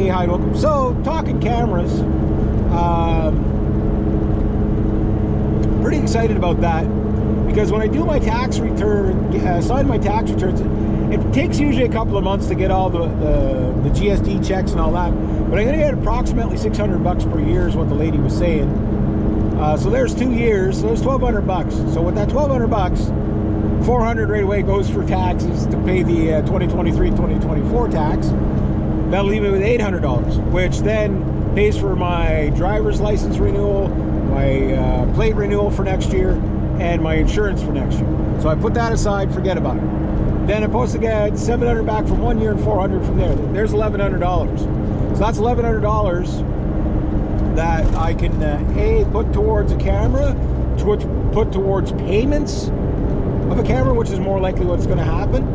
Hey, hi, welcome. So, talking cameras. Pretty excited about that because when I do my tax return, sign my tax returns, it takes usually a couple of months to get all the GST checks and all that. But I'm going to get approximately $600 per year is what the lady was saying. So there's 2 years, so there's $1,200. So with that $1,200, $400 right away goes for taxes to pay the 2023-2024 tax. That'll leave me with $800, which then pays for my driver's license renewal, my plate renewal for next year, and my insurance for next year. So I put that aside, forget about it. Then I'm supposed to get $700 back from 1 year and $400 from there. There's $1,100. So that's $1,100 that I can A, put towards a camera, put towards payments of a camera, which is more likely what's going to happen.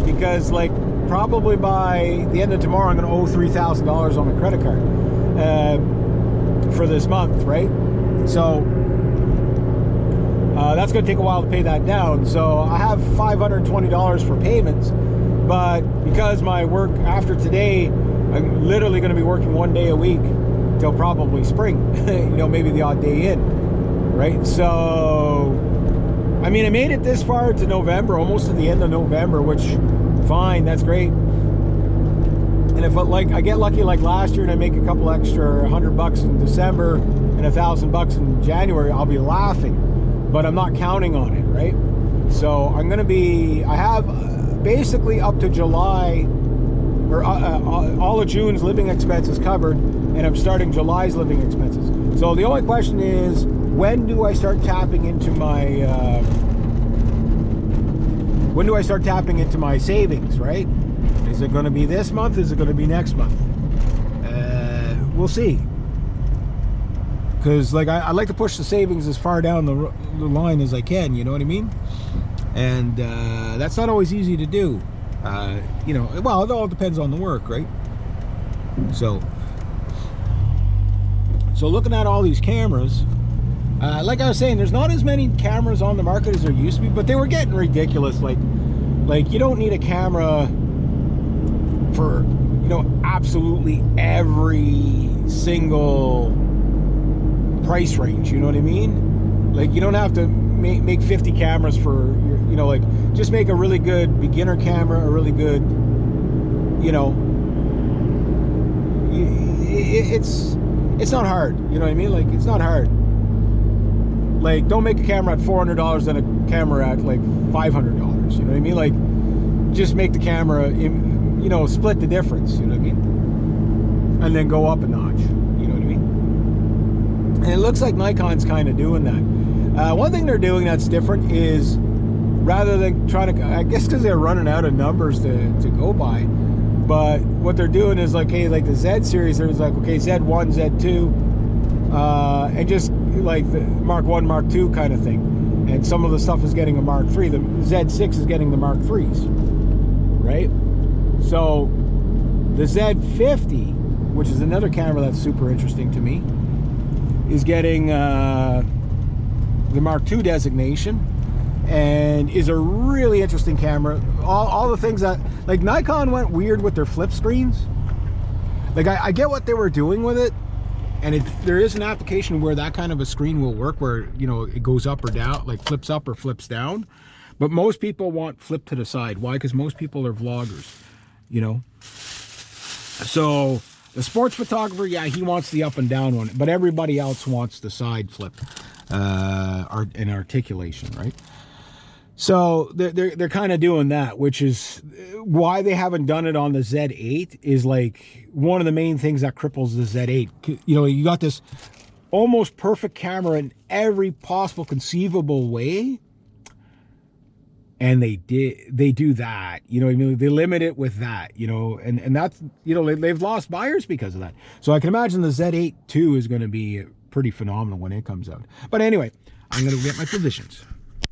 Because like probably by the end of tomorrow, I'm going to owe $3,000 on my credit card for this month, right? So that's going to take a while to pay that down. So I have $520 for payments, but because my work after today, I'm literally going to be working 1 day a week till probably spring, you know, maybe the odd day in, right? So, I mean, I made it this far to November, almost to the end of November, which, fine, that's great. And if I get lucky like last year and I make a couple extra $100 in December and $1,000 in January, I'll be laughing. But I'm not counting on it, right? So I'm going to be, I have basically up to July, or all of June's living expenses covered, and I'm starting July's living expenses. So the only question is, when do I start tapping into my savings, right? Is it going to be this month? Is it going to be next month? We'll see. Because like I like to push the savings as far down the line as I can, you know what I mean? And that's not always easy to do. You know, well, it all depends on the work, right? So looking at all these cameras, like I was saying, there's not as many cameras on the market as there used to be, but they were getting ridiculous. Like you don't need a camera for, you know, absolutely every single price range, you know what I mean? Like you don't have to make 50 cameras for your, you know, like just make a really good beginner camera, a really good, you know, it's not hard, you know what I mean? Like it's not hard. Like don't make a camera at $400 and a camera at like $500, you know what I mean? Like just make the camera, you know, split the difference, you know what I mean? And then go up a notch. And it looks like Nikon's kind of doing that. One thing they're doing that's different is, rather than trying to, I guess because they're running out of numbers to go by, but what they're doing is like, hey, like the Z series, there's like, okay, Z1, Z2, and just like the Mark 1, Mark 2 kind of thing. And some of the stuff is getting a Mark 3. The Z6 is getting the Mark 3s, right? So the Z50, which is another camera that's super interesting to me, is getting the Mark II designation, and is a really interesting camera. All the things that, like Nikon went weird with their flip screens. Like I get what they were doing with it, and there is an application where that kind of a screen will work, where, you know, it goes up or down, like flips up or flips down. But most people want flip to the side. Why? Because most people are vloggers, you know. So the sports photographer, yeah, he wants the up and down one, but everybody else wants the side flip and articulation, right? So they're kind of doing that, which is why they haven't done it on the Z8. Is like one of the main things that cripples the Z8. You know, you got this almost perfect camera in every possible conceivable way, and they do that, you know what I mean? They limit it with that, you know, and that's, you know, they've lost buyers because of that. So I can imagine the Z8 II is going to be pretty phenomenal when it comes out. But anyway, I'm going to get my positions.